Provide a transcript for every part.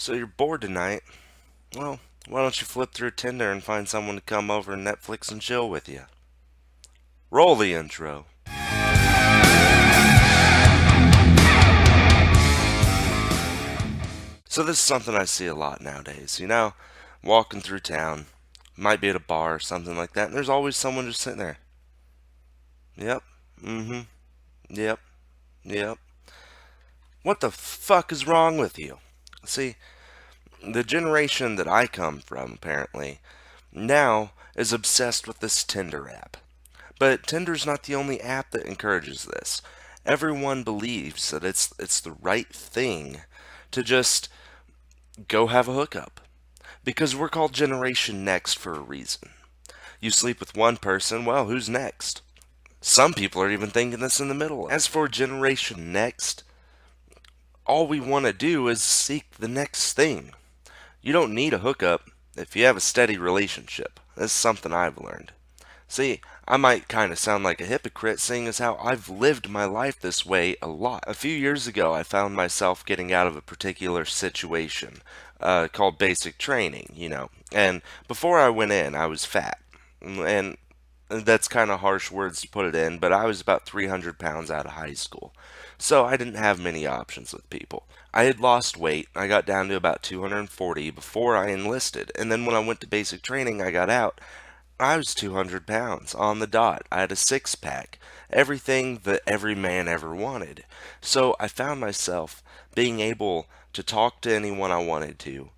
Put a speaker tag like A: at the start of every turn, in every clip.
A: So you're bored tonight? Well, why don't you flip through Tinder and find someone to come over and Netflix and chill with you? Roll the intro. So this is something I see a lot nowadays. Walking through town, might be at a bar or something like that, and there's always someone just sitting there. Yep. Mm-hmm. Yep. Yep. What the fuck is wrong with you? See, the generation that I come from, apparently, now is obsessed with this Tinder app. But Tinder's not the only app that encourages this. Everyone believes that it's the right thing to just go have a hookup. Because we're called Generation Next for a reason. You sleep with one person, well, who's next? Some people are even thinking this in the middle. As for Generation Next, all we want to do is seek the next thing. You don't need a hookup if you have a steady relationship. That's something I've learned. See, I might kind of sound like a hypocrite seeing as how I've lived my life this way a lot. A few years ago, I found myself getting out of a particular situation called basic training. And before I went in, I was fat. And that's kind of harsh words to put it in, but I was about 300 pounds out of high school. So I didn't have many options with people. I had lost weight. I got down to about 240 before I enlisted. And then when I went to basic training, I got out. I was 200 pounds on the dot. I had a six pack. Everything that every man ever wanted. So I found myself being able to talk to anyone I wanted to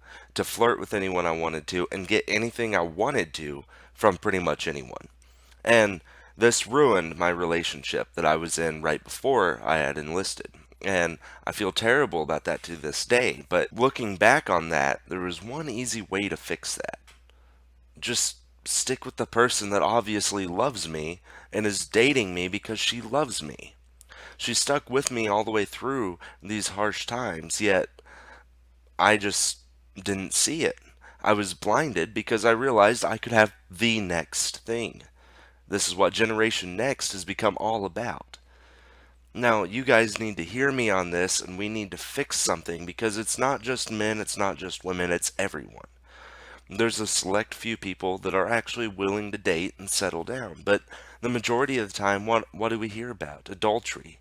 A: flirt with anyone I wanted to, and get anything I wanted to from pretty much anyone. And this ruined my relationship that I was in right before I had enlisted. And I feel terrible about that to this day. But looking back on that, there was one easy way to fix that. Just stick with the person that obviously loves me and is dating me because she loves me. She stuck with me all the way through these harsh times, yet I just didn't see it. I was blinded because I realized I could have the next thing. This is what Generation Next has become all about. Now, you guys need to hear me on this, and we need to fix something because it's not just men, it's not just women, it's everyone. There's a select few people that are actually willing to date and settle down, but the majority of the time, what do we hear about? Adultery.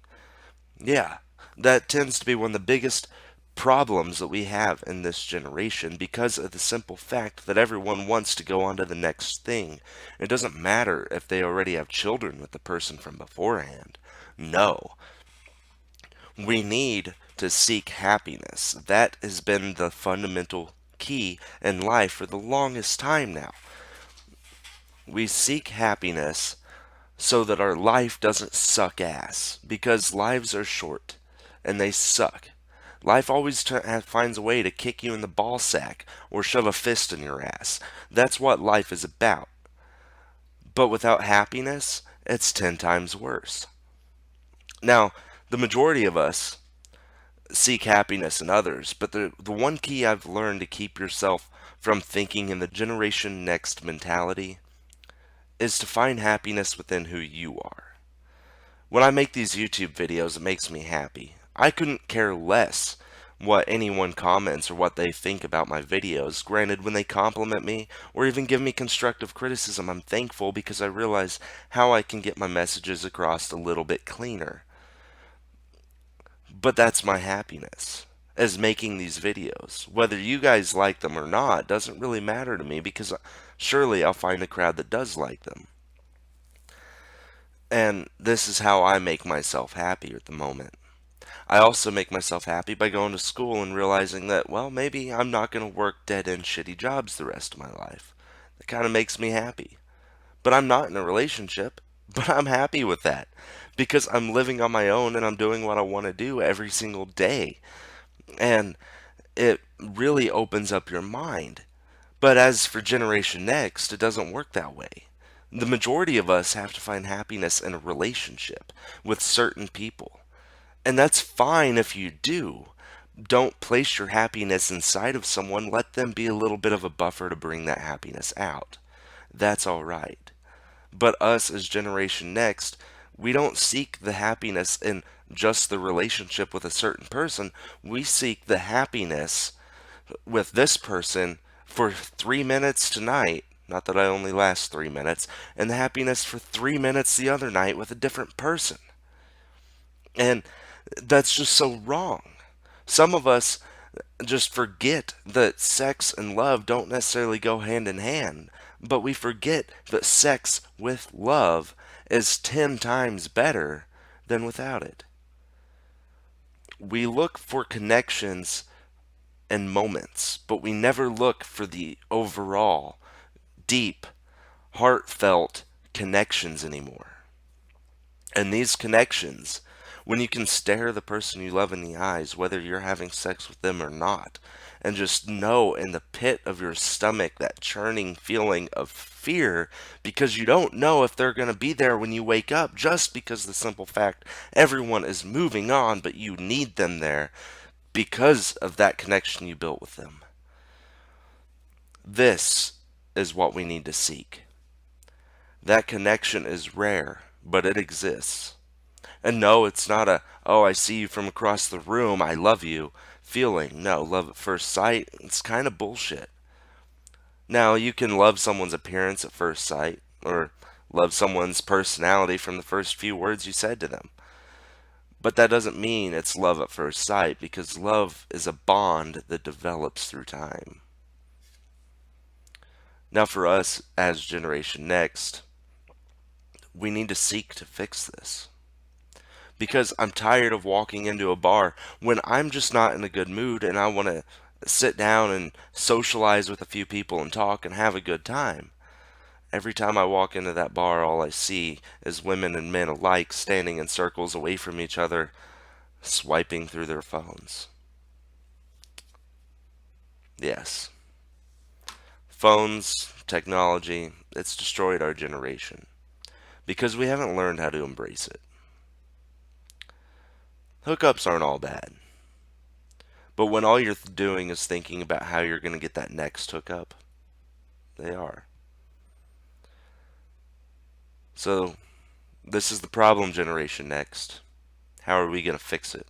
A: Yeah, that tends to be one of the biggest problems that we have in this generation because of the simple fact that everyone wants to go on to the next thing. It doesn't matter if they already have children with the person from beforehand. No, we need to seek happiness. That has been the fundamental key in life for the longest time now. We seek happiness so that our life doesn't suck ass, because lives are short and they suck. Life always finds a way to kick you in the ball sack or shove a fist in your ass. That's what life is about. But without happiness, it's 10 times worse. Now, the majority of us seek happiness in others, but the one key I've learned to keep yourself from thinking in the Generation Next mentality is to find happiness within who you are. When I make these YouTube videos, it makes me happy. I couldn't care less what anyone comments or what they think about my videos. Granted, when they compliment me or even give me constructive criticism, I'm thankful because I realize how I can get my messages across a little bit cleaner. But that's my happiness, as making these videos. Whether you guys like them or not doesn't really matter to me because surely I'll find a crowd that does like them. And this is how I make myself happy at the moment. I also make myself happy by going to school and realizing that, well, maybe I'm not going to work dead-end shitty jobs the rest of my life. That kind of makes me happy. But I'm not in a relationship, but I'm happy with that because I'm living on my own and I'm doing what I want to do every single day. And it really opens up your mind. But as for Generation Next, it doesn't work that way. The majority of us have to find happiness in a relationship with certain people. And that's fine if you do. Don't place your happiness inside of someone. Let them be a little bit of a buffer to bring that happiness out. That's alright. But us as Generation Next, we don't seek the happiness in just the relationship with a certain person. We seek the happiness with this person for 3 minutes tonight. Not that I only last 3 minutes, and the happiness for 3 minutes the other night with a different person. And that's just so wrong. Some of us just forget that sex and love don't necessarily go hand in hand, but we forget that sex with love is 10 times better than without it. We look for connections and moments, but we never look for the overall, deep, heartfelt connections anymore. And these connections, when you can stare the person you love in the eyes, whether you're having sex with them or not, and just know in the pit of your stomach that churning feeling of fear because you don't know if they're going to be there when you wake up, just because the simple fact everyone is moving on, but you need them there because of that connection you built with them. This is what we need to seek. That connection is rare, but it exists. And no, it's not a, oh, I see you from across the room, I love you feeling. No, love at first sight, it's kind of bullshit. Now, you can love someone's appearance at first sight, or love someone's personality from the first few words you said to them. But that doesn't mean it's love at first sight, because love is a bond that develops through time. Now, for us as Generation Next, we need to seek to fix this. Because I'm tired of walking into a bar when I'm just not in a good mood and I want to sit down and socialize with a few people and talk and have a good time. Every time I walk into that bar, all I see is women and men alike standing in circles away from each other, swiping through their phones. Yes, phones, technology, it's destroyed our generation because we haven't learned how to embrace it. Hookups aren't all bad. But when all you're doing is thinking about how you're going to get that next hookup, they are. So, this is the problem, Generation Next. How are we going to fix it?